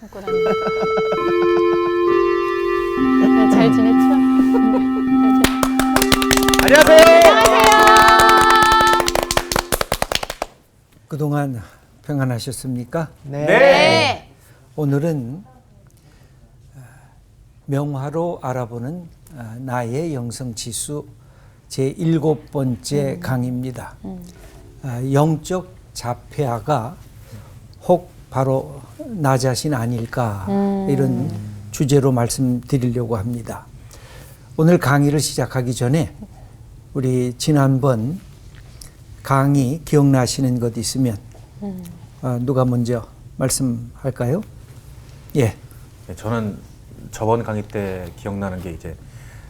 참고 다니고. 네, 잘 지냈죠? 안녕하세요. 그동안 평안하셨습니까? 네. 오늘은 명화로 알아보는 나의 영성지수 제7번째 강의입니다. 영적 자폐아가 혹 바로 나 자신 아닐까 이런 주제로 말씀드리려고 합니다. 오늘 강의를 시작하기 전에 우리 지난번 강의 기억나시는 것 있으면 누가 먼저 말씀할까요? 예. 네, 저는 저번 강의 때 기억나는 게 이제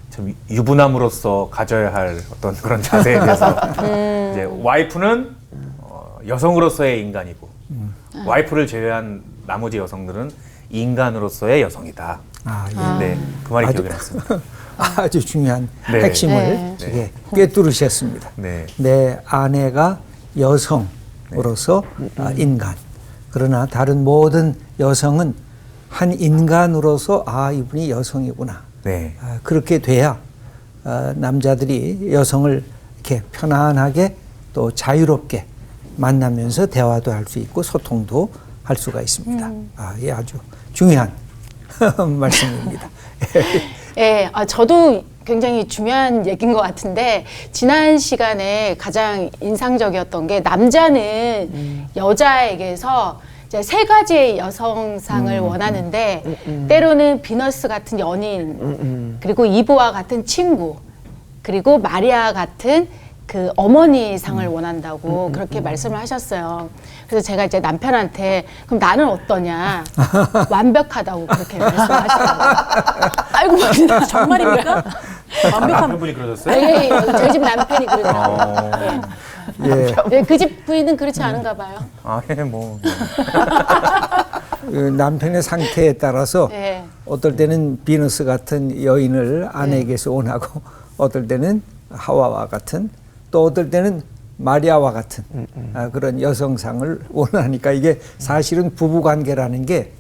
참 유부남으로서 가져야 할 어떤 그런 자세에 대해서 이제 와이프는 여성으로서의 인간이고 와이프를 제외한 나머지 여성들은 인간으로서의 여성이다. 네, 그 말이 기억이 났습니다. 아주 중요한 네. 핵심을 네. 되게 꿰뚫으셨습니다. 네. 내 아내가 여성으로서 인간. 그러나 다른 모든 여성은 한 인간으로서 이분이 여성이구나. 네. 그렇게 돼야 남자들이 여성을 이렇게 편안하게 또 자유롭게 만나면서 대화도 할 수 있고 소통도 할 수가 있습니다. 예, 아주 중요한 말씀입니다. 예, 저도 굉장히 중요한 얘기인 것 같은데 지난 시간에 가장 인상적이었던 게 남자는 여자에게서 이제 세 가지의 여성상을 원하는데 때로는 비너스 같은 연인 그리고 이브와 같은 친구 그리고 마리아 같은 그 어머니 상을 원한다고 그렇게 말씀을 하셨어요. 그래서 제가 이제 남편한테 그럼 나는 어떠냐 완벽하다고 그렇게 말씀하시더라고요. 알고 보니까 정말입니까? 남편분이 그러셨어요? 네, 저희 집 남편이 그러더라고요. 예. 네, 그 집 부인은 그렇지 않은가 봐요. 예, 뭐. 그 남편의 상태에 따라서 네. 어떨 때는 비너스 같은 여인을 아내에게서 원하고 어떨 때는 하와와 같은 또 어떨 때는 마리아와 같은 그런 여성상을 원하니까 이게 사실은 부부관계라는 게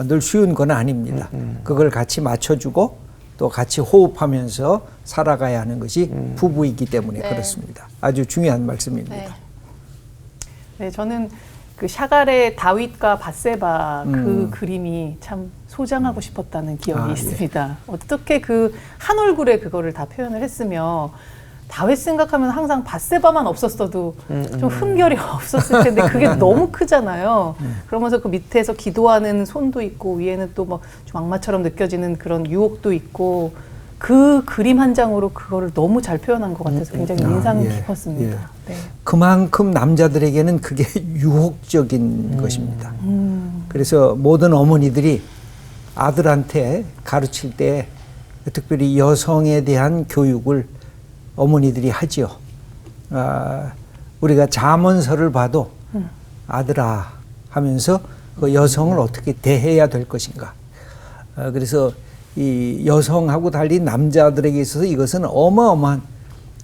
늘 쉬운 건 아닙니다. 그걸 같이 맞춰주고 또 같이 호흡하면서 살아가야 하는 것이 부부이기 때문에 네. 그렇습니다. 아주 중요한 말씀입니다. 네. 네, 저는 그 샤갈의 다윗과 밧세바 그 그림이 참 소장하고 싶었다는 기억이 있습니다. 어떻게 그 한 얼굴에 그거를 다 표현을 했으며 다윗 생각하면 항상 밧세바만 없었어도 좀 흠결이 없었을 텐데 그게 너무 크잖아요. 그러면서 그 밑에서 기도하는 손도 있고 위에는 또 막 좀 악마처럼 느껴지는 그런 유혹도 있고 그 그림 한 장으로 그거를 너무 잘 표현한 것 같아서 굉장히 인상 예, 깊었습니다. 네. 그만큼 남자들에게는 그게 유혹적인 것입니다. 그래서 모든 어머니들이 아들한테 가르칠 때 특별히 여성에 대한 교육을 어머니들이 하지요. 우리가 잠언서를 봐도 아들아 하면서 그 여성을 어떻게 대해야 될 것인가. 그래서 이 여성하고 달리 남자들에게 있어서 이것은 어마어마한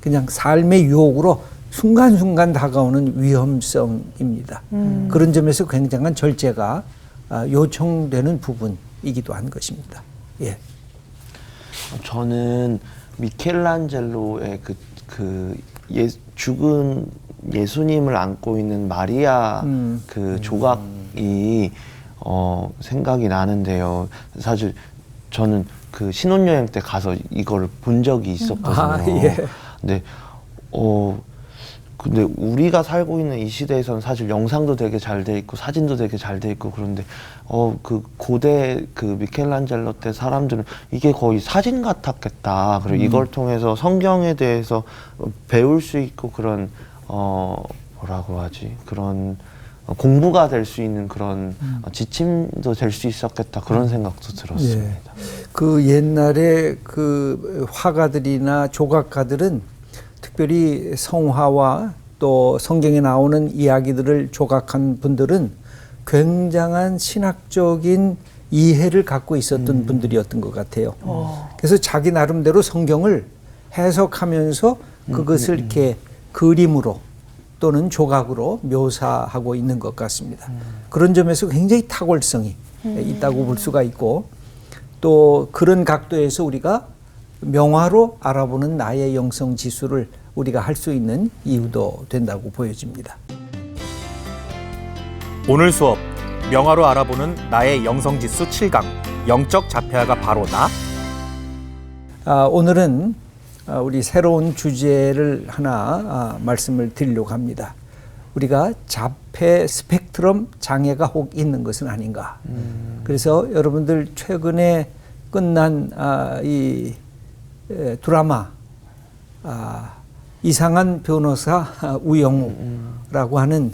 그냥 삶의 유혹으로 순간순간 다가오는 위험성입니다. 그런 점에서 굉장한 절제가 요청되는 부분이기도 한 것입니다. 예. 저는 미켈란젤로의 죽은 예수님을 안고 있는 마리아 그 조각이 생각이 나는데요. 사실 저는 그 신혼여행 때 가서 이거를 본 적이 있었거든요. 예. 근데 우리가 살고 있는 이 시대에서는 사실 영상도 되게 잘 돼 있고 사진도 되게 잘 돼 있고 그런데 그 고대 그 미켈란젤로 때 사람들은 이게 거의 사진 같았겠다. 그리고 이걸 통해서 성경에 대해서 배울 수 있고 그런 뭐라고 하지? 그런 공부가 될 수 있는 그런 지침도 될 수 있었겠다. 그런 생각도 들었습니다. 예. 그 옛날에 그 화가들이나 조각가들은 특별히 성화와 또 성경에 나오는 이야기들을 조각한 분들은 굉장한 신학적인 이해를 갖고 있었던 분들이었던 것 같아요. 그래서 자기 나름대로 성경을 해석하면서 그것을 이렇게 그림으로 또는 조각으로 묘사하고 있는 것 같습니다. 그런 점에서 굉장히 탁월성이 있다고 볼 수가 있고, 또 그런 각도에서 우리가 명화로 알아보는 나의 영성 지수를 우리가 할 수 있는 이유도 된다고 보여집니다. 오늘 수업 명화로 알아보는 나의 영성지수 7강 영적 자폐아가 바로 나. 오늘은 우리 새로운 주제를 하나 말씀을 드리려고 합니다. 우리가 자폐 스펙트럼 장애가 혹 있는 것은 아닌가. 그래서 여러분들 최근에 끝난 이 드라마 이상한 변호사 우영우라고 하는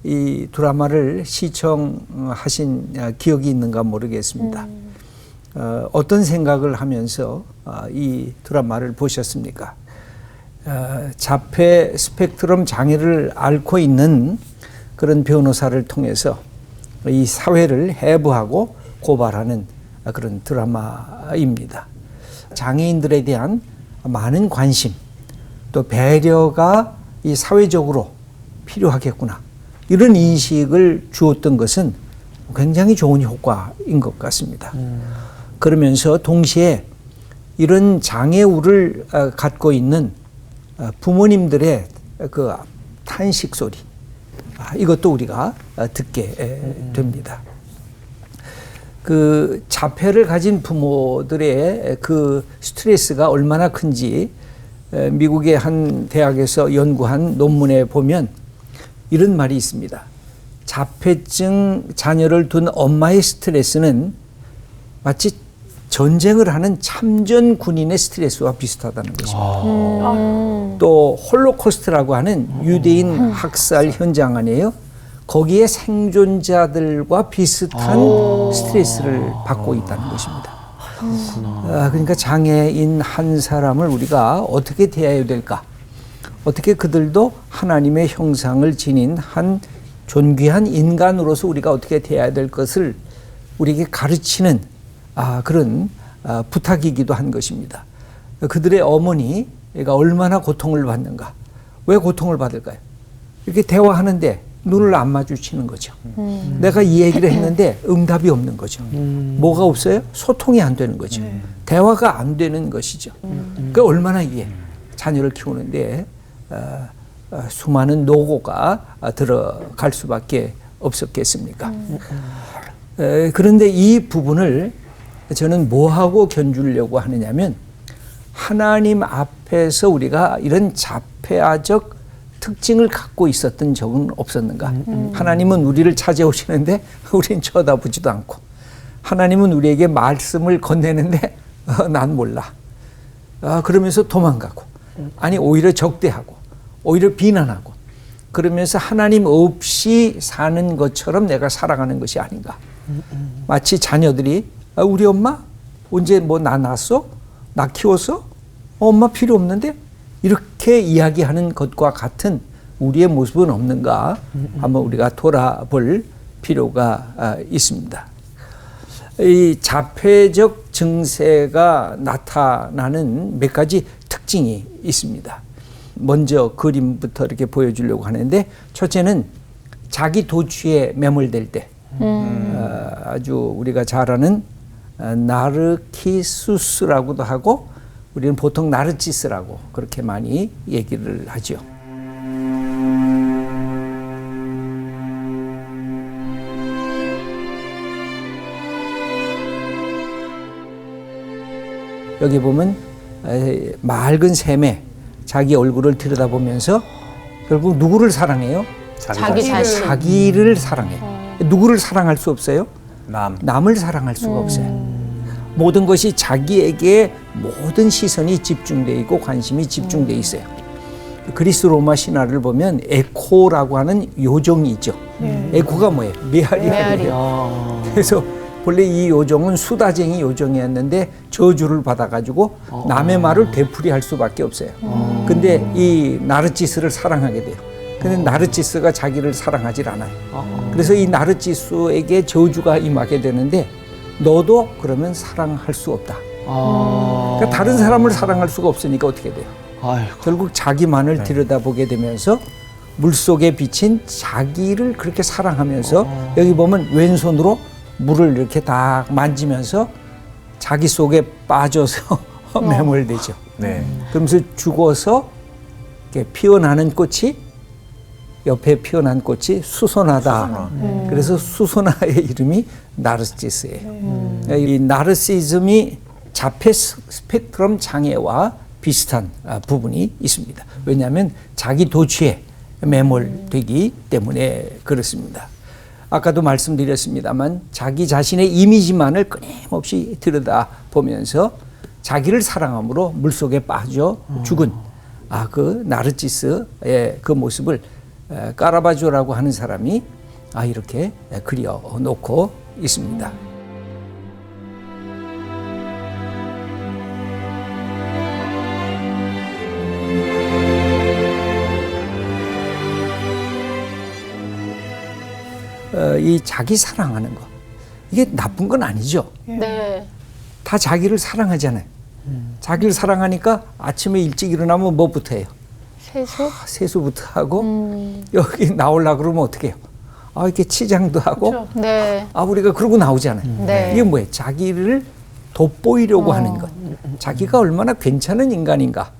이 드라마를 시청하신 기억이 있는가 모르겠습니다. 어떤 생각을 하면서 이 드라마를 보셨습니까? 자폐 스펙트럼 장애를 앓고 있는 그런 변호사를 통해서 이 사회를 해부하고 고발하는 그런 드라마입니다. 장애인들에 대한 많은 관심, 또 배려가 이 사회적으로 필요하겠구나, 이런 인식을 주었던 것은 굉장히 좋은 효과인 것 같습니다. 그러면서 동시에 이런 장애우를 갖고 있는 부모님들의 그 탄식 소리, 이것도 우리가 듣게 됩니다. 그 자폐를 가진 부모들의 그 스트레스가 얼마나 큰지 미국의 한 대학에서 연구한 논문에 보면 이런 말이 있습니다. 자폐증 자녀를 둔 엄마의 스트레스는 마치 전쟁을 하는 참전 군인의 스트레스와 비슷하다는 것입니다. 또 홀로코스트라고 하는 유대인 학살 현장 아니에요? 거기에 생존자들과 비슷한 스트레스를 받고 있다는 것입니다. 그러니까 장애인 한 사람을 우리가 어떻게 대해야 될까? 어떻게 그들도 하나님의 형상을 지닌 한 존귀한 인간으로서 우리가 어떻게 대해야 될 것을 우리에게 가르치는 그런 부탁이기도 한 것입니다. 그들의 어머니가 얼마나 고통을 받는가? 왜 고통을 받을까요? 이렇게 대화하는데 눈을 안 마주치는 거죠. 내가 이 얘기를 했는데 응답이 없는 거죠. 뭐가 없어요? 소통이 안 되는 거죠. 대화가 안 되는 것이죠. 그러니까 얼마나 이게 자녀를 키우는데 수많은 노고가 들어갈 수밖에 없었겠습니까? 그런데 이 부분을 저는 뭐하고 견주려고 하느냐면, 하나님 앞에서 우리가 이런 자폐아적 특징을 갖고 있었던 적은 없었는가? 하나님은 우리를 찾아오시는데 우리는 쳐다보지도 않고, 하나님은 우리에게 말씀을 건네는데 난 몰라. 그러면서 도망가고, 아니 오히려 적대하고, 오히려 비난하고, 그러면서 하나님 없이 사는 것처럼 내가 살아가는 것이 아닌가? 마치 자녀들이 우리 엄마 언제 뭐 나 낳았어? 나 키웠어? 엄마 필요 없는데? 이렇게 이야기하는 것과 같은 우리의 모습은 없는가? 한번 우리가 돌아볼 필요가 있습니다. 이 자폐적 증세가 나타나는 몇 가지 특징이 있습니다. 먼저 그림부터 이렇게 보여주려고 하는데, 첫째는 자기 도취에 매몰될 때, 아주 우리가 잘 아는 나르키수스라고도 하고, 우리는 보통 나르치스라고 그렇게 많이 얘기를 하죠. 여기 보면 맑은 샘에 자기 얼굴을 들여다보면서 결국 누구를 사랑해요? 자기 자신. 자기를 사랑해. 누구를 사랑할 수 없어요? 남을 사랑할 수가 없어요. 모든 것이 자기에게 모든 시선이 집중되어 있고 관심이 집중되어 있어요. 그리스 로마 신화를 보면 에코라고 하는 요정이 있죠. 에코가 뭐예요? 메아리예요. 그래서 본래 이 요정은 수다쟁이 요정이었는데 저주를 받아가지고 남의 말을 되풀이할 수밖에 없어요. 근데 이 나르치스를 사랑하게 돼요. 근데 나르치스가 자기를 사랑하질 않아요. 그래서 이 나르치스에게 저주가 임하게 되는데, 너도 그러면 사랑할 수 없다. 그러니까 다른 사람을 사랑할 수가 없으니까 어떻게 돼요? 결국 자기만을 들여다보게 되면서 물속에 비친 자기를 그렇게 사랑하면서 여기 보면 왼손으로 물을 이렇게 딱 만지면서 자기 속에 빠져서 매몰되죠. 네. 그러면서 죽어서 이렇게 피어나는 꽃이 옆에 피어난 꽃이 수소나다. 그래서 수소나의 이름이 나르시시스예요. 이 나르시즘이 자폐 스펙트럼 장애와 비슷한 부분이 있습니다. 왜냐하면 자기 도취에 매몰되기 때문에 그렇습니다. 아까도 말씀드렸습니다만 자기 자신의 이미지만을 끊임없이 들여다보면서 자기를 사랑함으로 물속에 빠져 죽은 그 나르시스의 그 모습을 까라바조라고 하는 사람이 이렇게 그려놓고 있습니다. 이 자기 사랑하는 거 이게 나쁜 건 아니죠. 네. 다 자기를 사랑하잖아요. 자기를 사랑하니까 아침에 일찍 일어나면 뭐부터 해요? 세수? 세수부터 하고 여기 나오려고 그러면 어떻게 해요? 이렇게 치장도 하고 그렇죠. 네. 우리가 그러고 나오잖아요. 네. 이게 뭐예요? 자기를 돋보이려고 하는 것. 자기가 얼마나 괜찮은 인간인가.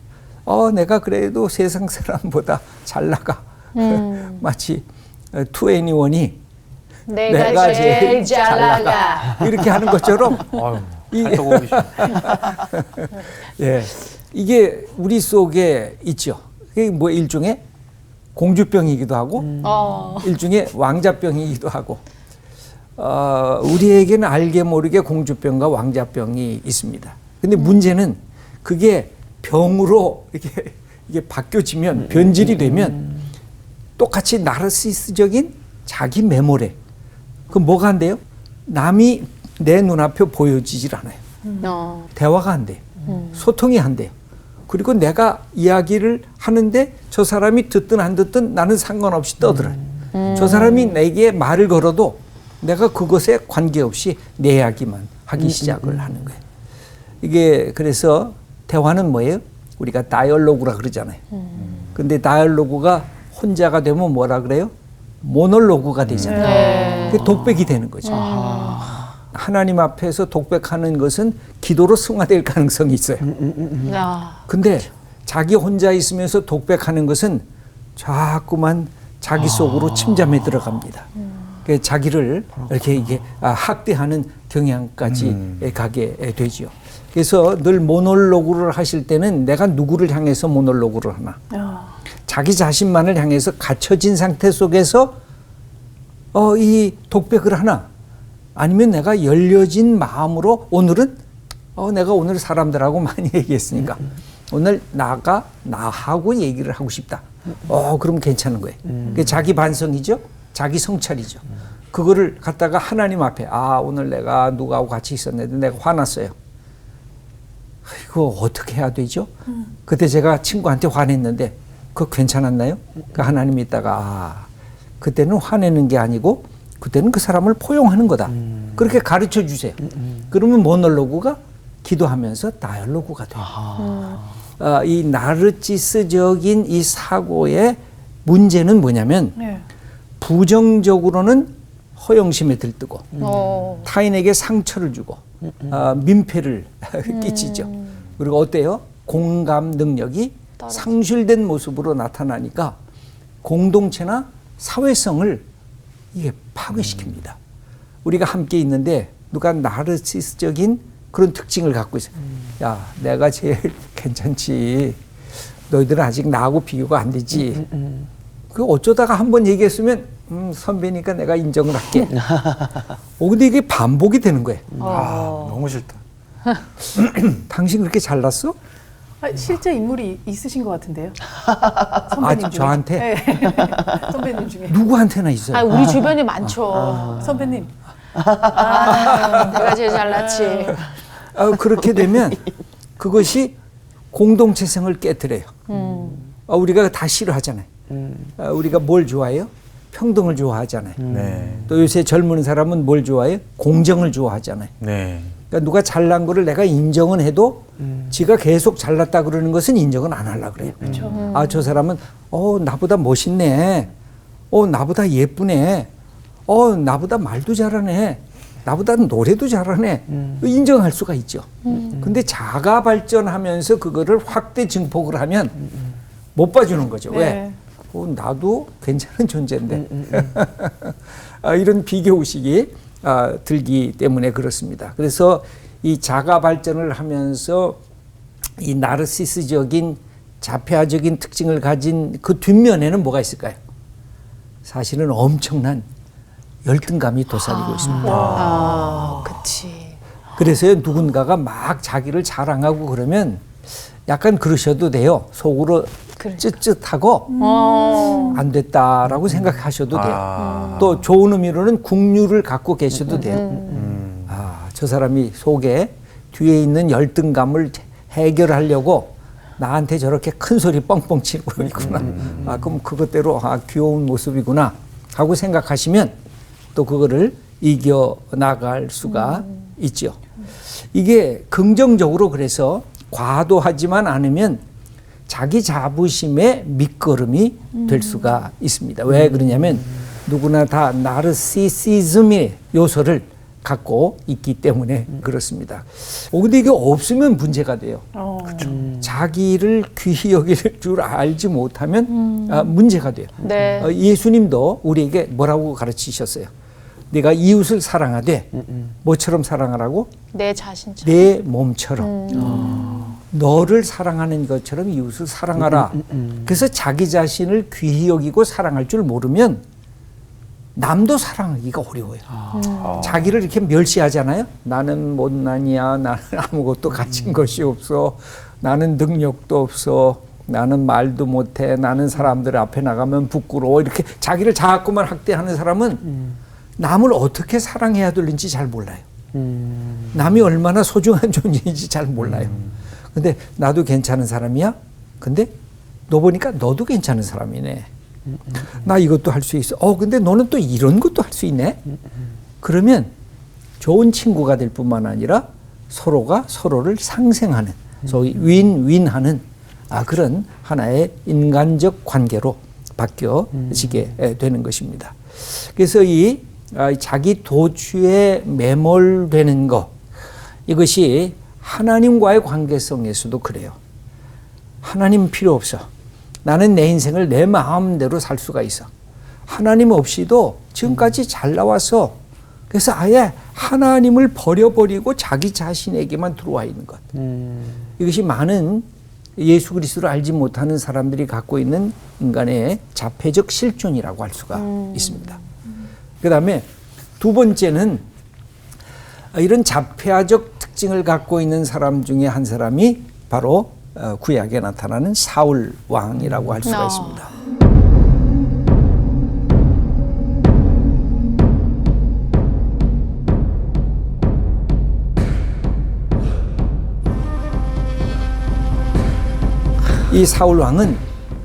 내가 그래도 세상 사람보다 잘 나가. 마치 2NE1이 내가 제일 잘 나가. 이렇게 하는 것처럼 아유, 찰떡오르시네. 예, 이게 우리 속에 있죠. 이게 뭐 일종의 공주병이기도 하고 일종의 왕자병이기도 하고 우리에게는 알게 모르게 공주병과 왕자병이 있습니다. 근데 문제는 그게 병으로 이게 바뀌어지면 변질이 되면 똑같이 나르시스적인 자기 메모래. 그럼 뭐가 안 돼요? 남이 내 눈앞에 보여지질 않아요. 대화가 안 돼요. 소통이 안 돼요. 그리고 내가 이야기를 하는데 저 사람이 듣든 안 듣든 나는 상관없이 떠들어요. 저 사람이 내게 말을 걸어도 내가 그것에 관계없이 내 이야기만 하기 시작을 하는 거예요. 이게 그래서 대화는 뭐예요? 우리가 다이얼로그라 그러잖아요. 근데 다이얼로그가 혼자가 되면 뭐라 그래요? 모놀로그가 되잖아요. 그게 독백이 되는 거죠. 하나님 앞에서 독백하는 것은 기도로 승화될 가능성이 있어요. 근데 자기 혼자 있으면서 독백하는 것은 자꾸만 자기 속으로 침잠에 들어갑니다. 그래서 자기를 이렇게 이게 학대하는 경향까지 가게 되죠. 그래서 늘 모놀로그를 하실 때는 내가 누구를 향해서 모놀로그를 하나? 자기 자신만을 향해서 갇혀진 상태 속에서 이 독백을 하나? 아니면 내가 열려진 마음으로 오늘은 내가 오늘 사람들하고 많이 얘기했으니까 오늘 나하고 얘기를 하고 싶다. 그럼 괜찮은 거예요. 그게 자기 반성이죠. 자기 성찰이죠. 그거를 갖다가 하나님 앞에 오늘 내가 누구하고 같이 있었는데 내가 화났어요. 이거 어떻게 해야 되죠? 그때 제가 친구한테 화냈는데 그거 괜찮았나요? 그 하나님이 있다가 그때는 화내는 게 아니고 그때는 그 사람을 포용하는 거다. 그렇게 가르쳐 주세요. 그러면 모놀로그가 기도하면서 다이얼로그가 돼요. 이 나르시스적인 이 사고의 문제는 뭐냐면 부정적으로는 허영심에 들뜨고 타인에게 상처를 주고 민폐를 끼치죠. 그리고 어때요? 공감 능력이 상실된 모습으로 나타나니까 공동체나 사회성을 이게 파괴시킵니다. 우리가 함께 있는데 누가 나르시스적인 그런 특징을 갖고 있어요. 야, 내가 제일 괜찮지. 너희들은 아직 나하고 비교가 안 되지. 그 어쩌다가 한번 얘기했으면 선배니까 내가 인정을 할게. 근데 이게 반복이 되는 거예요. 너무 싫다. 당신 그렇게 잘났어? 실제 인물이 있으신 것 같은데요. 선배님 중에. 저한테? 네. 선배님 중에. 누구한테나 있어요. 우리 주변에 많죠. 선배님. 내가 제일 잘났지. 그렇게 되면 그것이 공동체성을 깨뜨려요. 우리가 다 싫어하잖아요. 우리가 뭘 좋아해요? 평등을 좋아하잖아요. 네. 또 요새 젊은 사람은 뭘 좋아해요? 공정을 좋아하잖아요. 네. 그러니까 누가 잘난 거를 내가 인정은 해도 지가 계속 잘났다 그러는 것은 인정은 안 하려고 그래요. 저 사람은 나보다 멋있네. 나보다 예쁘네. 나보다 말도 잘하네. 나보다는 노래도 잘하네. 인정할 수가 있죠. 근데 자가 발전하면서 그거를 확대 증폭을 하면 못 봐주는 거죠. 네. 왜? 나도 괜찮은 존재인데. 이런 비교의식이 들기 때문에 그렇습니다. 그래서 이 자가 발전을 하면서 이 나르시스적인 자폐아적인 특징을 가진 그 뒷면에는 뭐가 있을까요? 사실은 엄청난 열등감이 도사리고 있습니다. 그치. 그래서 누군가가 막 자기를 자랑하고 그러면 약간 그러셔도 돼요. 속으로 쯧쯧하고 안 됐다라고 생각하셔도 돼요. 또 좋은 의미로는 국률을 갖고 계셔도 돼요. 저 사람이 속에 뒤에 있는 열등감을 해결하려고 나한테 저렇게 큰 소리 뻥뻥 치고 있구나. 그럼 그것대로 귀여운 모습이구나 하고 생각하시면 또 그거를 이겨 나갈 수가 있죠. 이게 긍정적으로 그래서 과도하지만 않으면 자기 자부심의 밑거름이 될 수가 있습니다. 왜 그러냐면 누구나 다 나르시시즘의 요소를 갖고 있기 때문에 그렇습니다. 근데 이게 없으면 문제가 돼요. 자기를 귀히 여길 줄 알지 못하면 문제가 돼요. 네. 예수님도 우리에게 뭐라고 가르치셨어요? 네가 이웃을 사랑하되 뭐처럼 사랑하라고? 내 자신처럼. 내 몸처럼. 너를 사랑하는 것처럼 이웃을 사랑하라. 그래서 자기 자신을 귀히 여기고 사랑할 줄 모르면 남도 사랑하기가 어려워요. 자기를 이렇게 멸시하잖아요. 나는 못난이야. 나는 아무것도 가진 것이 없어. 나는 능력도 없어. 나는 말도 못해. 나는 사람들 앞에 나가면 부끄러워. 이렇게 자기를 자꾸만 학대하는 사람은 남을 어떻게 사랑해야 되는지 잘 몰라요. 남이 얼마나 소중한 존재인지 잘 몰라요. 근데 나도 괜찮은 사람이야? 근데 너 보니까 너도 괜찮은 사람이네. 나 이것도 할 수 있어. 근데 너는 또 이런 것도 할 수 있네. 그러면 좋은 친구가 될 뿐만 아니라 서로가 서로를 상생하는, 소위 윈윈하는 그런 하나의 인간적 관계로 바뀌어지게 되는 것입니다. 그래서 이 자기 도취에 매몰되는 것, 이것이 하나님과의 관계성에서도 그래요. 하나님 필요 없어. 나는 내 인생을 내 마음대로 살 수가 있어. 하나님 없이도 지금까지 잘 나와서, 그래서 아예 하나님을 버려버리고 자기 자신에게만 들어와 있는 것. 이것이 많은 예수 그리스도를 알지 못하는 사람들이 갖고 있는 인간의 자폐적 실존이라고 할 수가 있습니다. 그 다음에 두 번째는 이런 자폐아적 특징을 갖고 있는 사람 중에 한 사람이 바로 구약에 나타나는 사울 왕이라고 할 수가 있습니다. 이 사울 왕은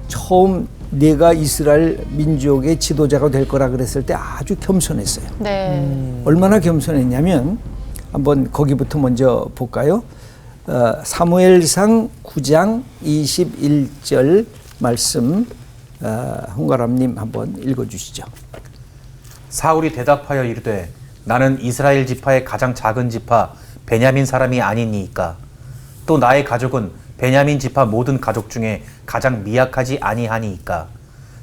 처음 내가 이스라엘 민족의 지도자가 될 거라 그랬을 때 아주 겸손했어요. 네. 얼마나 겸손했냐면 한번 거기부터 먼저 볼까요? 사무엘상 9장 21절 말씀 홍가람님 한번 읽어주시죠. 사울이 대답하여 이르되 나는 이스라엘 지파의 가장 작은 지파 베냐민 사람이 아니니이까 또 나의 가족은 베냐민 지파 모든 가족 중에 가장 미약하지 아니하니이까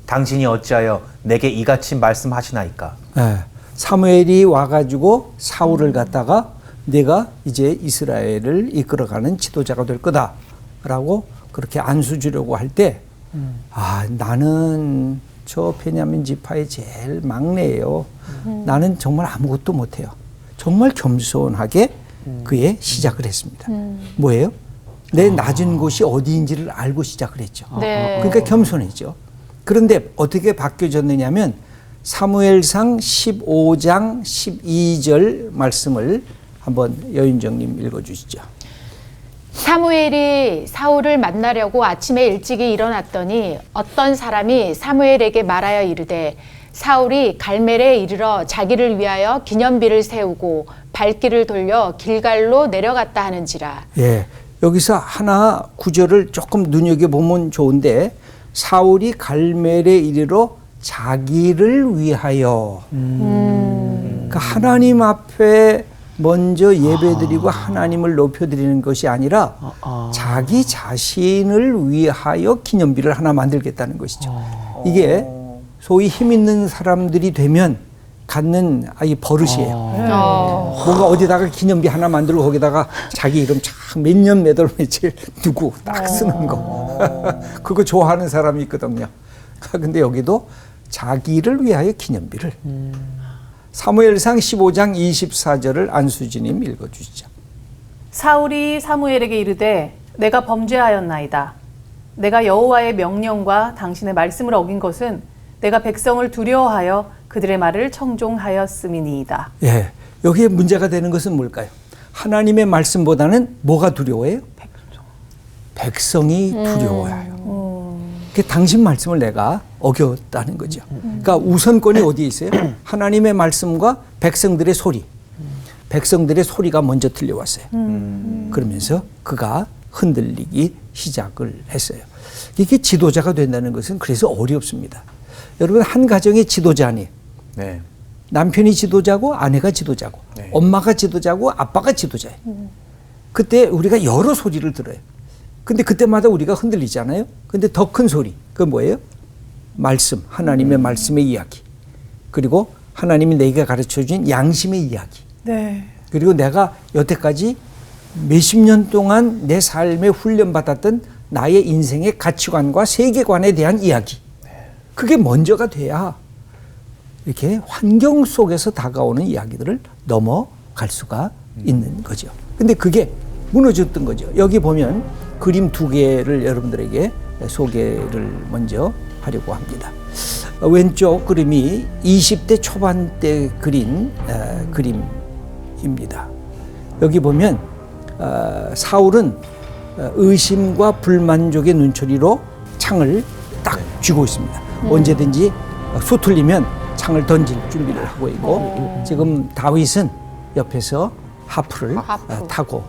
당신이 어찌하여 내게 이같이 말씀하시나이까. 사무엘이 와가지고 사울을 갖다가 내가 이제 이스라엘을 이끌어가는 지도자가 될 거다라고 그렇게 안수 주려고 할 때 나는 저 베냐민 지파의 제일 막내예요. 나는 정말 아무것도 못해요. 정말 겸손하게 그의 시작을 했습니다. 뭐예요? 내 낮은 곳이 어디인지를 알고 시작을 했죠. 네. 그러니까 겸손했죠. 그런데 어떻게 바뀌어졌느냐면 사무엘상 15장 12절 말씀을 한번 여윤정님 읽어주시죠. 사무엘이 사울을 만나려고 아침에 일찍이 일어났더니 어떤 사람이 사무엘에게 말하여 이르되 사울이 갈멜에 이르러 자기를 위하여 기념비를 세우고 발길을 돌려 길갈로 내려갔다 하는지라. 여기서 하나 구절을 조금 눈여겨보면 좋은데 사울이 갈멜에 이르러 자기를 위하여 그러니까 하나님 앞에 먼저 예배드리고 하나님을 높여드리는 것이 아니라 자기 자신을 위하여 기념비를 하나 만들겠다는 것이죠. 이게 소위 힘 있는 사람들이 되면 갖는 이 버릇이에요. 뭔가 어디다가 기념비 하나 만들고 거기다가 자기 이름 참 몇 년 몇 월 며칠 누구 딱 쓰는 거. 그거 좋아하는 사람이 있거든요. 근데 여기도 자기를 위하여 기념비를. 사무엘상 15장 24절을 안수진님 읽어주시죠. 사울이 사무엘에게 이르되 내가 범죄하였나이다. 내가 여호와의 명령과 당신의 말씀을 어긴 것은 내가 백성을 두려워하여 그들의 말을 청종하였음이니이다. 예, 여기에 문제가 되는 것은 뭘까요? 하나님의 말씀보다는 뭐가 두려워해요? 백성이 두려워해요. 당신 말씀을 내가 어겼다는 거죠. 그러니까 우선권이 어디에 있어요? 하나님의 말씀과 백성들의 소리. 백성들의 소리가 먼저 들려왔어요. 그러면서 그가 흔들리기 시작을 했어요. 이게 지도자가 된다는 것은 그래서 어렵습니다. 여러분, 한 가정의 지도자 아니에요. 네. 남편이 지도자고 아내가 지도자고 네. 엄마가 지도자고 아빠가 지도자예요. 그때 우리가 여러 소리를 들어요. 근데 그때마다 우리가 흔들리잖아요. 근데 더 큰 소리, 그건 뭐예요? 말씀, 하나님의 말씀의 이야기. 그리고 하나님이 내게 가르쳐준 양심의 이야기. 네. 그리고 내가 여태까지 몇십 년 동안 내 삶에 훈련받았던 나의 인생의 가치관과 세계관에 대한 이야기. 그게 먼저가 돼야 이렇게 환경 속에서 다가오는 이야기들을 넘어갈 수가 있는 거죠. 근데 그게 무너졌던 거죠. 여기 보면 그림 두 개를 여러분들에게 소개를 먼저 하려고 합니다. 왼쪽 그림이 20대 초반 때 그린 그림입니다. 여기 보면 사울은 의심과 불만족의 눈초리로 창을 딱 쥐고 있습니다. 언제든지 수틀리면 창을 던질 준비를 하고 있고 지금 다윗은 옆에서 하프를 타고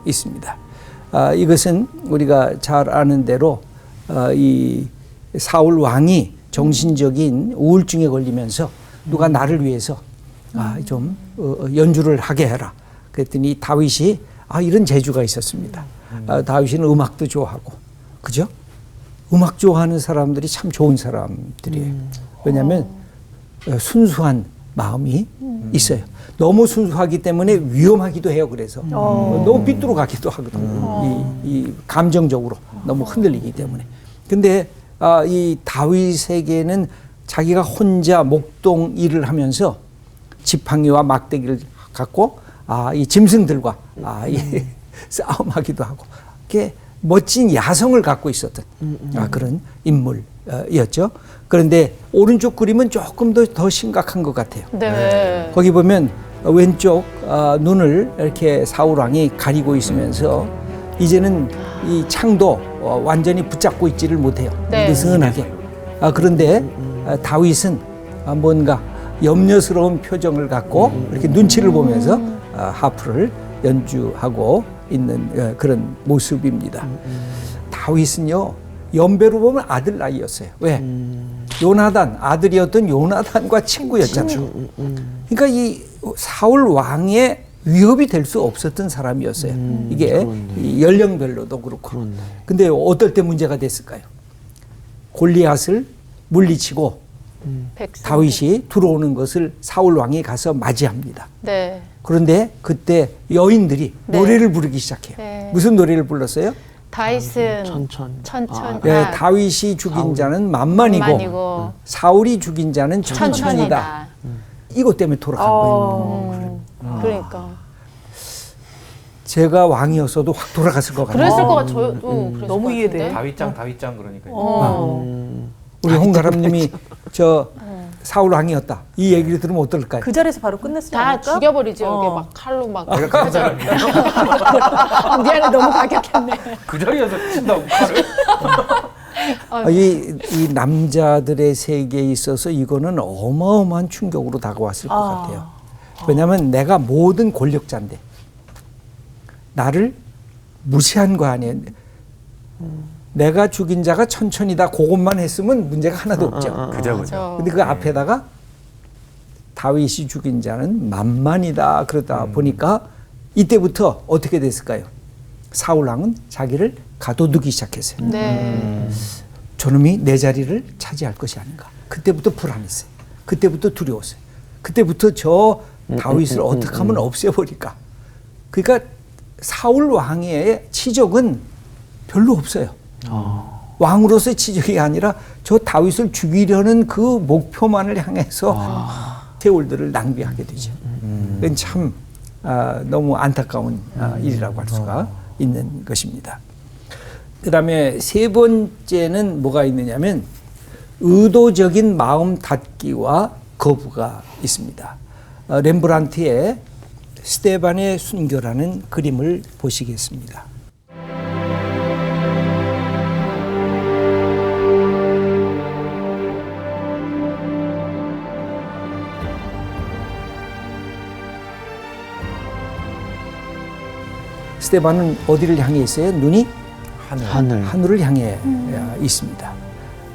있습니다. 이것은 우리가 잘 아는 대로 이 사울 왕이 정신적인 우울증에 걸리면서 누가 나를 위해서 좀 연주를 하게 해라. 그랬더니 다윗이 이런 재주가 있었습니다. 다윗은 음악도 좋아하고, 그죠? 음악 좋아하는 사람들이 참 좋은 사람들이에요. 왜냐하면 순수한 마음이 있어요. 너무 순수하기 때문에 위험하기도 해요. 그래서 너무 삐뚤어가기도 하거든요. 이 감정적으로 너무 흔들리기 때문에. 근데 이 다윗에게는 자기가 혼자 목동 일을 하면서 지팡이와 막대기를 갖고 이 짐승들과 이 싸움하기도 하고, 이렇게 멋진 야성을 갖고 있었던 그런 인물이었죠. 그런데 오른쪽 그림은 조금 더 심각한 것 같아요. 네. 거기 보면 왼쪽 눈을 이렇게 사울 왕이 가리고 있으면서 이제는 이 창도 완전히 붙잡고 있지를 못해요. 네. 느슨하게. 그런데 다윗은 뭔가 염려스러운 표정을 갖고 이렇게 눈치를 보면서 하프를 연주하고 있는 그런 모습입니다. 다윗은요, 연배로 보면 아들 나이였어요. 왜? 요나단, 아들이었던 요나단과 친구였잖아요. 그러니까 이 사울 왕의 위협이 될 수 없었던 사람이었어요. 이게 이 연령별로도 그렇고. 근데 어떨 때 문제가 됐을까요? 골리앗을 물리치고 다윗이 들어오는 것을 사울 왕이 가서 맞이합니다. 네. 그런데 그때 여인들이 네. 노래를 부르기 시작해요. 네. 무슨 노래를 불렀어요? 다윗은 천천히. 네, 다윗이 죽인 자는 만만이고 사울이 죽인 자는 천천이다. 이것 때문에 돌아간 거예요. 그러니까. 제가 왕이었어도 확 돌아갔을 것 같아요. 그랬을 것 같아요. 저도 그랬을 너무 것 이해돼. 같은데. 다윗장 그러니까. 우리 홍가람님이 저 사울 왕이었다. 이 얘기를 들으면 어떨까요? 그 자리에서 바로 끝냈지 다 않을까? 죽여버리죠. 여기 막 칼로 막. 내가 그런 사람이에요. 미안해, 너무 가격했네. 그 자리에서 친다고 칼을. 이 남자들의 세계에 있어서 이거는 어마어마한 충격으로 다가왔을 것 같아요. 왜냐하면 내가 모든 권력자인데 나를 무시한 거 아니에요. 내가 죽인 자가 천천히다. 그것만 했으면 문제가 하나도 없죠. 그죠. 근데 그 앞에다가 다윗이 죽인 자는 만만이다 그러다 보니까 이때부터 어떻게 됐을까요? 사울 왕은 자기를 가둬두기 시작했어요. 네. 저놈이 내 자리를 차지할 것이 아닌가. 그때부터 불안했어요. 그때부터 두려웠어요. 그때부터 저 다윗을 어떻게 하면 없애버릴까. 그러니까 사울 왕의 치적은 별로 없어요. 왕으로서의 치적이 아니라 저 다윗을 죽이려는 그 목표만을 향해서 세월들을 낭비하게 되죠. 그건 참 너무 안타까운 일이라고 할 수가 있는 것입니다. 그 다음에 세 번째는 뭐가 있느냐면 의도적인 마음 닫기와 거부가 있습니다. 렘브란트의 스테반의 순교라는 그림을 보시겠습니다. 스테반은 어디를 향해 있어요? 눈이 하늘을 향해 있습니다.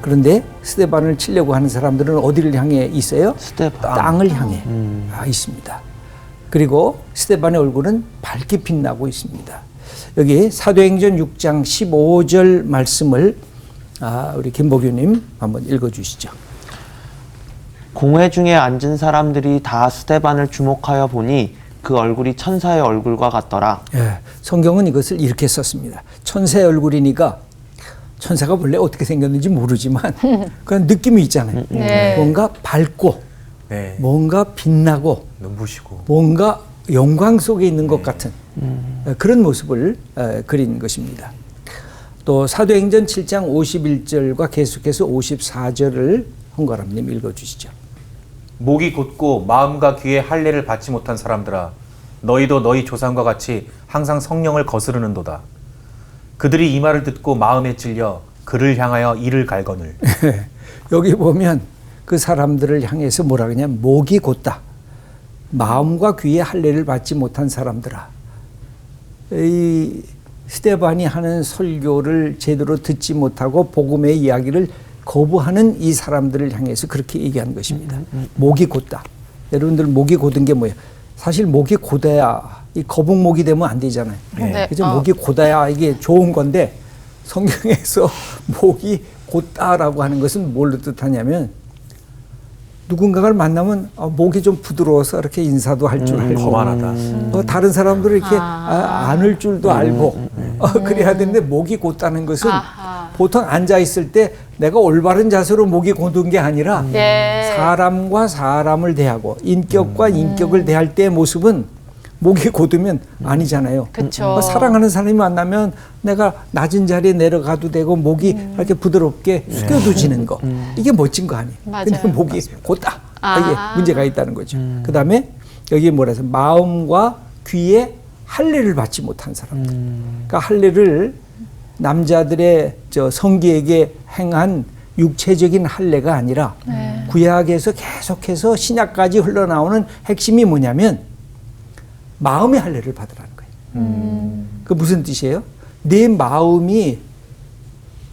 그런데 스테반을 치려고 하는 사람들은 어디를 향해 있어요? 땅을 향해 있습니다. 그리고 스테반의 얼굴은 밝게 빛나고 있습니다. 여기 사도행전 6장 15절 말씀을 우리 김보규님 한번 읽어주시죠. 공회 중에 앉은 사람들이 다 스데반을 주목하여 보니 그 얼굴이 천사의 얼굴과 같더라. 예, 성경은 이것을 이렇게 썼습니다. 천사의 얼굴이니까 천사가 원래 어떻게 생겼는지 모르지만 그런 느낌이 있잖아요. 네. 뭔가 밝고 네. 뭔가 빛나고 눈부시고 뭔가 영광 속에 있는 것 같은 그런 모습을 그린 것입니다. 또 사도행전 7장 51절과 계속해서 54절을 홍가람님 읽어주시죠. 목이 곧고 마음과 귀에 할례를 받지 못한 사람들아 너희도 너희 조상과 같이 항상 성령을 거스르는도다. 그들이 이 말을 듣고 마음에 찔려 그를 향하여 이를 갈거늘. 여기 보면 그 사람들을 향해서 뭐라 그러냐, 목이 곧다. 마음과 귀에 할례를 받지 못한 사람들아. 이 스데반이 하는 설교를 제대로 듣지 못하고 복음의 이야기를 거부하는 이 사람들을 향해서 그렇게 얘기한 것입니다. 목이 곧다. 여러분들 목이 곧은 게 뭐예요? 사실 목이 곧아야 이 거북목이 되면 안 되잖아요. 네. 그죠? 목이 곧아야 이게 좋은 건데 성경에서 목이 곧다라고 하는 것은 뭘 뜻하냐면 누군가를 만나면 목이 좀 부드러워서 이렇게 인사도 할 줄 알고 거만하다. 다른 사람들을 이렇게 안을 줄도 알고 그래야 되는데 목이 곧다는 것은 보통 앉아 있을 때 내가 올바른 자세로 목이 곧은 게 아니라 네. 사람과 사람을 대하고 인격과 인격을 대할 때의 모습은 목이 곧으면 아니잖아요. 그쵸. 사랑하는 사람이 만나면 내가 낮은 자리에 내려가도 되고 목이 이렇게 부드럽게 숙여두지는 거. 이게 멋진 거 아니에요. 맞아요. 근데 목이 곧다. 이게 문제가 있다는 거죠. 그 다음에 여기 뭐라 해서 마음과 귀에 할례를 받지 못한 사람. 그러니까 할례를 남자들의 성기에게 행한 육체적인 할례가 아니라 구약에서 계속해서 신약까지 흘러나오는 핵심이 뭐냐면 마음의 할례를 받으라는 거예요. 그 무슨 뜻이에요? 내 마음이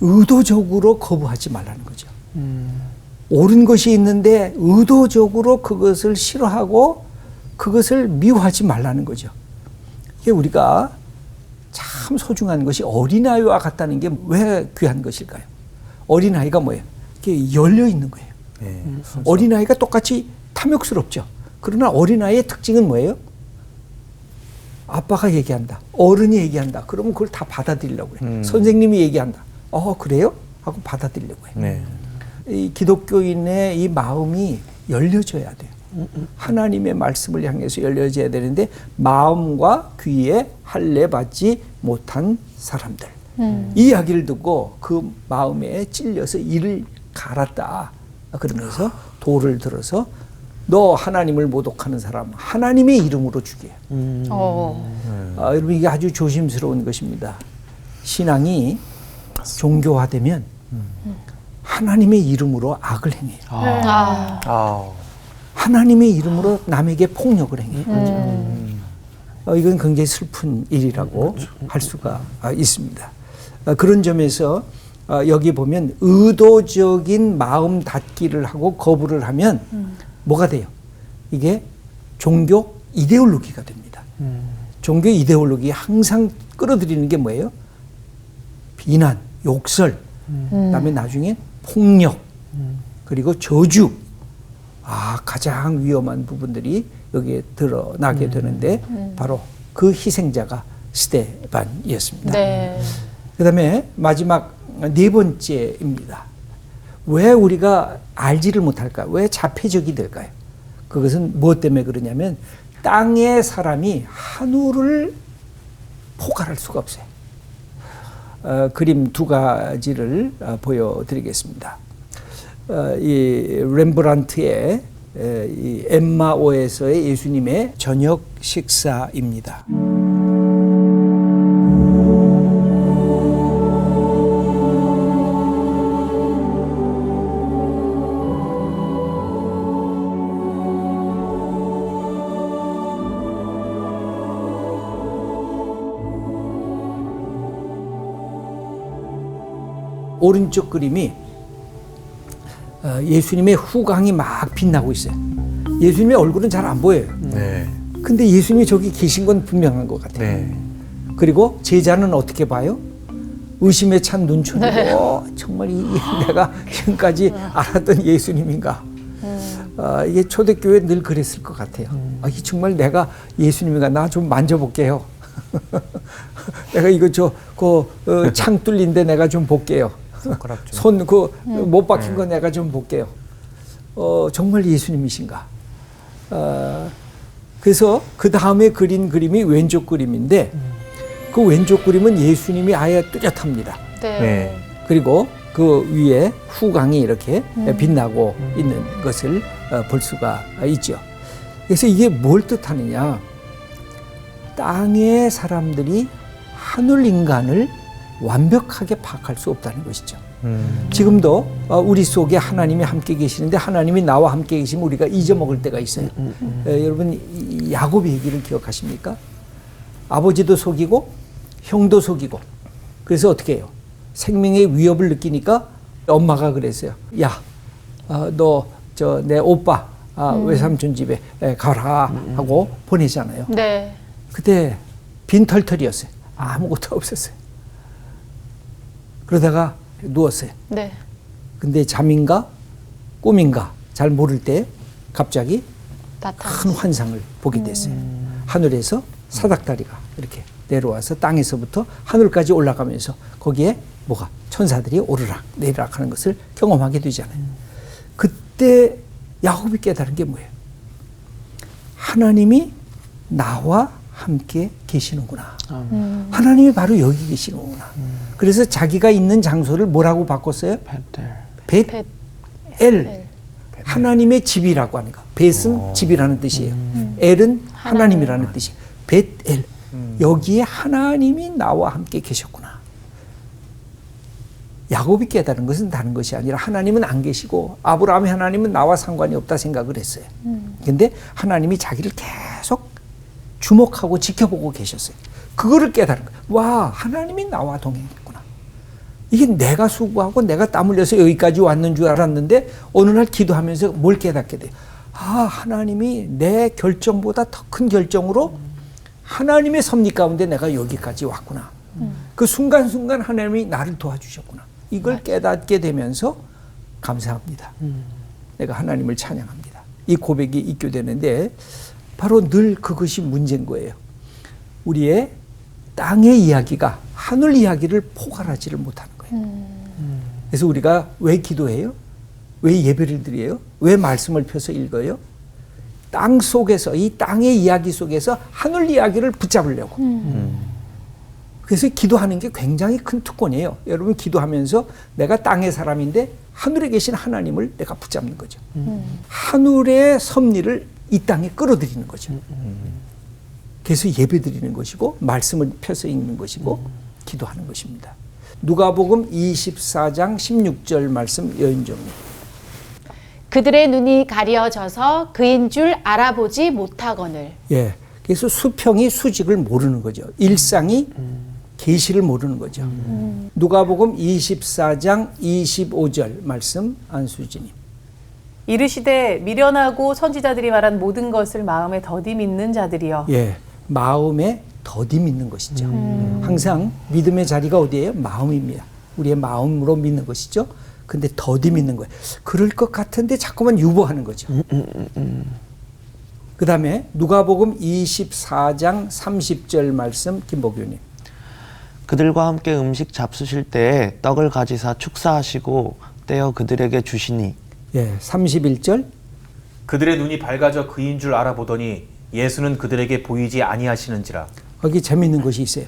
의도적으로 거부하지 말라는 거죠. 옳은 것이 있는데 의도적으로 그것을 싫어하고 그것을 미워하지 말라는 거죠. 이게 우리가 참 소중한 것이 어린아이와 같다는 게 왜 귀한 것일까요? 어린아이가 뭐예요? 이게 열려 있는 거예요. 어린아이가 똑같이 탐욕스럽죠. 그러나 어린아이의 특징은 뭐예요? 아빠가 얘기한다. 어른이 얘기한다. 그러면 그걸 다 받아들이려고 해요. 선생님이 얘기한다. 그래요? 하고 받아들이려고 해요. 네. 이 기독교인의 이 마음이 열려져야 돼요. 하나님의 말씀을 향해서 열려져야 되는데 마음과 귀에 할례 받지 못한 사람들. 이 이야기를 듣고 그 마음에 찔려서 이를 갈았다. 그러면서 돌을 들어서 너 하나님을 모독하는 사람 하나님의 이름으로 죽여. 여러분 이게 아주 조심스러운 것입니다. 신앙이 종교화되면 하나님의 이름으로 악을 행해요. 하나님의 이름으로 남에게 폭력을 행해요. 이건 굉장히 슬픈 일이라고 할 수가 있습니다. 그런 점에서 여기 보면 의도적인 마음 닫기를 하고 거부를 하면 뭐가 돼요? 이게 종교 이데올로기가 됩니다. 종교 이데올로기 항상 끌어들이는 게 뭐예요? 비난, 욕설, 그다음에 나중에 폭력, 그리고 저주. 가장 위험한 부분들이 여기에 드러나게 되는데 바로 그 희생자가 스데반이었습니다. 네. 그다음에 마지막 네 번째입니다. 왜 우리가 알지를 못할까? 왜 자폐적이 될까요? 그것은 무엇 때문에 그러냐면 땅의 사람이 한우를 포괄할 수가 없어요. 그림 두 가지를 보여드리겠습니다. 이 렘브란트의 이 엠마오에서의 예수님의 저녁 식사입니다. 오른쪽 그림이 예수님의 후광이 막 빛나고 있어요. 예수님의 얼굴은 잘 안 보여요. 네. 근데 예수님이 저기 계신 건 분명한 것 같아요. 네. 그리고 제자는 어떻게 봐요? 의심에 찬 눈초리로 정말 내가 지금까지 알았던 예수님인가? 이게 초대교회 늘 그랬을 것 같아요. 이 정말 내가 예수님인가? 나 좀 만져볼게요. 내가 이거 창 뚫린데 내가 좀 볼게요. 손가락 좀. 손 못 박힌 거 내가 좀 볼게요. 정말 예수님이신가? 그래서 그 다음에 그린 그림이 왼쪽 그림인데 그 왼쪽 그림은 예수님이 아예 뚜렷합니다. 네. 네. 그리고 그 위에 후광이 이렇게 빛나고 있는 것을 볼 수가 있죠. 그래서 이게 뭘 뜻하느냐? 땅의 사람들이 하늘 인간을 완벽하게 파악할 수 없다는 것이죠. 지금도 우리 속에 하나님이 함께 계시는데 하나님이 나와 함께 계시면 우리가 잊어먹을 때가 있어요. 여러분 야곱의 얘기를 기억하십니까? 아버지도 속이고 형도 속이고 그래서 어떻게 해요? 생명의 위협을 느끼니까 엄마가 그랬어요. 야, 너 내 오빠 외삼촌 집에 가라 하고 보내잖아요. 네. 그때 빈털털이었어요. 아무것도 없었어요. 그러다가 누웠어요. 네. 근데 잠인가 꿈인가 잘 모를 때 갑자기 큰 환상을 보게 됐어요. 하늘에서 사닥다리가 이렇게 내려와서 땅에서부터 하늘까지 올라가면서 거기에 뭐가 천사들이 오르락 내리락 하는 것을 경험하게 되잖아요. 그때 야곱이 깨달은 게 뭐예요? 하나님이 나와 함께 계시는구나. 하나님이 바로 여기 계시는구나. 그래서 자기가 있는 장소를 뭐라고 바꿨어요? 벳엘. 하나님의 집이라고 하는 거. 벳은 집이라는 뜻이에요. 엘은 하나님이라는 뜻이에요. 벳엘. 여기에 하나님이 나와 함께 계셨구나. 야곱이 깨달은 것은 다른 것이 아니라 하나님은 안 계시고 아브라함의 하나님은 나와 상관이 없다 생각을 했어요. 근데 하나님이 자기를 계속 주목하고 지켜보고 계셨어요. 그거를 깨달은 거예요. 와, 하나님이 나와 동행했구나. 이게 내가 수고하고 내가 땀 흘려서 여기까지 왔는 줄 알았는데 어느 날 기도하면서 뭘 깨닫게 돼요. 하나님이 내 결정보다 더 큰 결정으로 하나님의 섭리 가운데 내가 여기까지 왔구나. 그 순간순간 하나님이 나를 도와주셨구나. 이걸 깨닫게 되면서 감사합니다. 내가 하나님을 찬양합니다. 이 고백이 있게 되는데 바로 늘 그것이 문제인 거예요. 우리의 땅의 이야기가 하늘 이야기를 포괄하지를 못하는 거예요. 그래서 우리가 왜 기도해요? 왜 예배를 드려요? 왜 말씀을 펴서 읽어요? 땅 속에서 이 땅의 이야기 속에서 하늘 이야기를 붙잡으려고. 그래서 기도하는 게 굉장히 큰 특권이에요. 여러분 기도하면서 내가 땅의 사람인데 하늘에 계신 하나님을 내가 붙잡는 거죠. 하늘의 섭리를 이 땅에 끌어들이는 거죠. 그래서 예배 드리는 것이고 말씀을 펴서 읽는 것이고 기도하는 것입니다. 누가복음 24장 16절 말씀 여인정님. 그들의 눈이 가려져서 그인 줄 알아보지 못하거늘. 예. 그래서 수평이 수직을 모르는 거죠. 일상이 계시를 모르는 거죠. 누가복음 24장 25절 말씀 안수진님. 이르시되 미련하고 선지자들이 말한 모든 것을 마음에 더디 믿는 자들이여. 예, 마음에 더디 믿는 것이죠. 항상 믿음의 자리가 어디예요? 마음입니다. 우리의 마음으로 믿는 것이죠. 근데 더디 믿는 거예요. 그럴 것 같은데 자꾸만 유보하는 거죠. 그 다음에 누가복음 24장 30절 말씀 김복규님. 그들과 함께 음식 잡수실 때에 떡을 가지사 축사하시고 떼어 그들에게 주시니. 예, 31절. 그들의 눈이 밝아져 그인 줄 알아보더니 예수는 그들에게 보이지 아니하시는지라. 거기 재미있는 것이 있어요.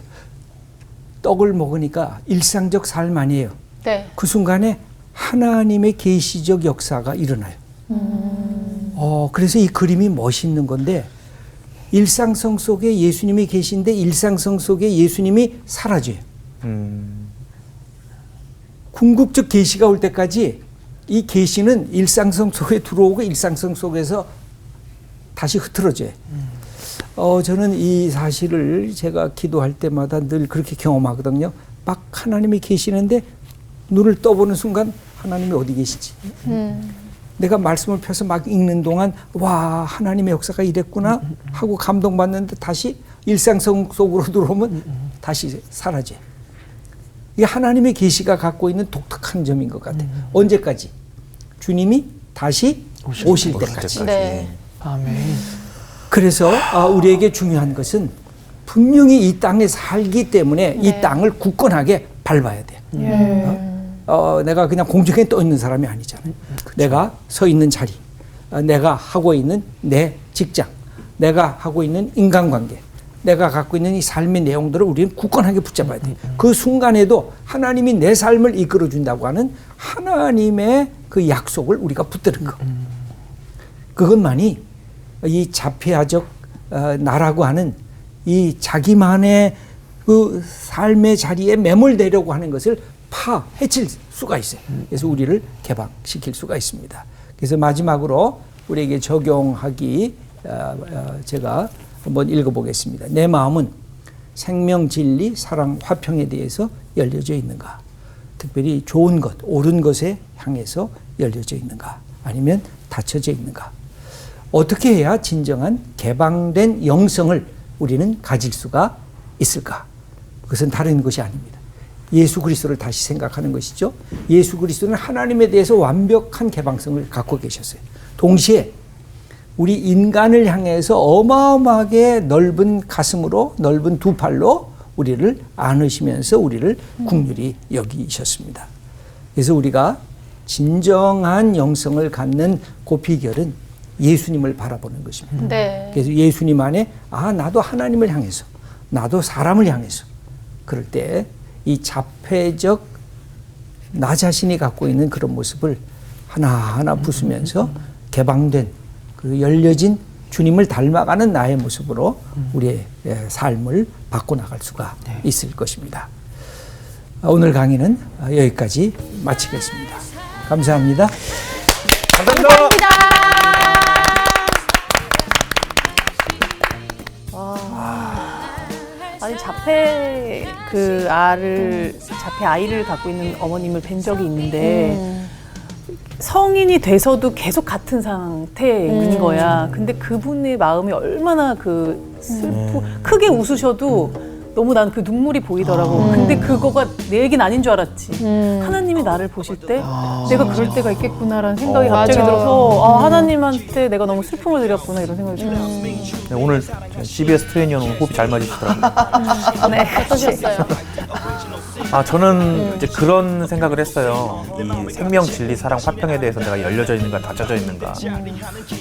떡을 먹으니까 일상적 삶 아니에요. 네. 그 순간에 하나님의 계시적 역사가 일어나요. 그래서 이 그림이 멋있는 건데 일상성 속에 예수님이 계신데 일상성 속에 예수님이 사라져요. 궁극적 계시가 올 때까지 이 계시는 일상성 속에 들어오고 일상성 속에서 다시 흐트러져요. 저는 이 사실을 제가 기도할 때마다 늘 그렇게 경험하거든요. 막 하나님이 계시는데 눈을 떠보는 순간 하나님이 어디 계시지? 내가 말씀을 펴서 막 읽는 동안 와, 하나님의 역사가 이랬구나 하고 감동받는데 다시 일상성 속으로 들어오면 다시 사라져요. 이게 하나님의 계시가 갖고 있는 독특한 점인 것 같아요. 언제까지? 주님이 다시 오실 때까지. 네. 아멘. 그래서 우리에게 중요한 것은 분명히 이 땅에 살기 때문에 이 땅을 굳건하게 밟아야 돼요. 내가 그냥 공중에 떠 있는 사람이 아니잖아요. 내가 서 있는 자리, 내가 하고 있는 내 직장, 내가 하고 있는 인간관계, 내가 갖고 있는 이 삶의 내용들을 우리는 굳건하게 붙잡아야 돼요. 그 순간에도 하나님이 내 삶을 이끌어준다고 하는 하나님의 그 약속을 우리가 붙드는 거. 그것만이 이 자폐아적 나라고 하는 이 자기만의 그 삶의 자리에 매몰되려고 하는 것을 해칠 수가 있어요. 그래서 우리를 개방시킬 수가 있습니다. 그래서 마지막으로 우리에게 적용하기 제가 한번 읽어보겠습니다. 내 마음은 생명, 진리, 사랑, 화평에 대해서 열려져 있는가? 특별히 좋은 것, 옳은 것에 향해서 열려져 있는가? 아니면 닫혀져 있는가? 어떻게 해야 진정한 개방된 영성을 우리는 가질 수가 있을까? 그것은 다른 것이 아닙니다. 예수 그리스도를 다시 생각하는 것이죠. 예수 그리스도는 하나님에 대해서 완벽한 개방성을 갖고 계셨어요. 동시에 우리 인간을 향해서 어마어마하게 넓은 가슴으로, 넓은 두 팔로 우리를 안으시면서 우리를 긍휼히 여기셨습니다. 그래서 우리가 진정한 영성을 갖는 그 비결은 예수님을 바라보는 것입니다. 네. 그래서 예수님 안에 나도 하나님을 향해서, 나도 사람을 향해서 그럴 때 이 자폐적 나 자신이 갖고 있는 그런 모습을 하나하나 부수면서 개방된 그 열려진 주님을 닮아가는 나의 모습으로 우리의 삶을 바꿔나갈 수가 있을 것입니다. 오늘 강의는 여기까지 마치겠습니다. 감사합니다. 감사합니다. 아니 자폐 아이를 갖고 있는 어머님을 뵌 적이 있는데 성인이 돼서도 계속 같은 상태인 거야. 근데 그분의 마음이 얼마나 크게 웃으셔도 너무 난 그 눈물이 보이더라고. 근데 그거가 내 얘기는 아닌 줄 알았지. 하나님이 나를 보실 때 내가 그럴 때가 있겠구나라는 생각이 갑자기 맞아. 들어서 하나님한테 내가 너무 슬픔을 드렸구나 이런 생각이 들어요. 네, 오늘 CBS 트레이니언 호흡이 잘 맞으시더라고요. 네. 어떠셨어요? 저는 이제 그런 생각을 했어요. 이 생명, 진리, 사랑, 화평에 대해서 내가 열려져 있는가, 닫혀져 있는가.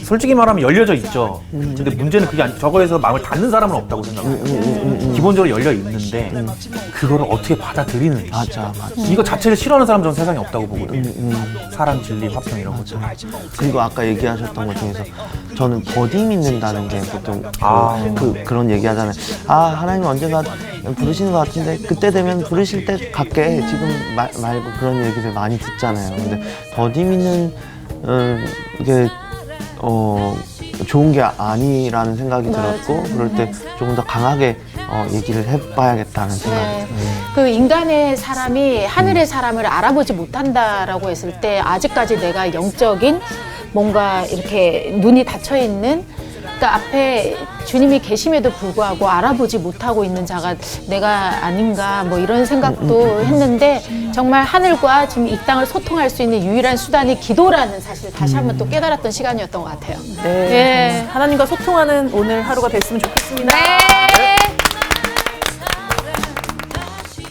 솔직히 말하면 열려져 있죠. 근데 문제는 그게 저거에서 마음을 닫는 사람은 없다고 생각해요. 기본적으로 열려 있는데 그거를 어떻게 받아들이는지. 맞아. 이거 자체를 싫어하는 사람 저는 세상에 없다고 보거든요. 사랑, 진리, 화평 이런 거죠. 그리고 아까 얘기하셨던 것 중에서 저는 더디 믿는다는 게 보통 그런 얘기 하잖아요. 하나님 언젠가 부르시는 것 같은데 그때 되면 부르실 때 갈게 지금 말고 그런 얘기를 많이 듣잖아요. 근데 더디 믿는 게 좋은 게 아니라는 생각이 들었고 그럴 때 조금 더 강하게 얘기를 해봐야겠다는 생각이 들어요. 그 인간의 사람이 하늘의 사람을 알아보지 못한다라고 했을 때 아직까지 내가 영적인 뭔가 이렇게 눈이 닫혀 있는, 그러니까 앞에 주님이 계심에도 불구하고 알아보지 못하고 있는 자가 내가 아닌가 뭐 이런 생각도 했는데, 정말 하늘과 지금 이 땅을 소통할 수 있는 유일한 수단이 기도라는 사실 다시 한번 또 깨달았던 시간이었던 것 같아요. 네. 예. 하나님과 소통하는 오늘 하루가 됐으면 좋겠습니다. 네.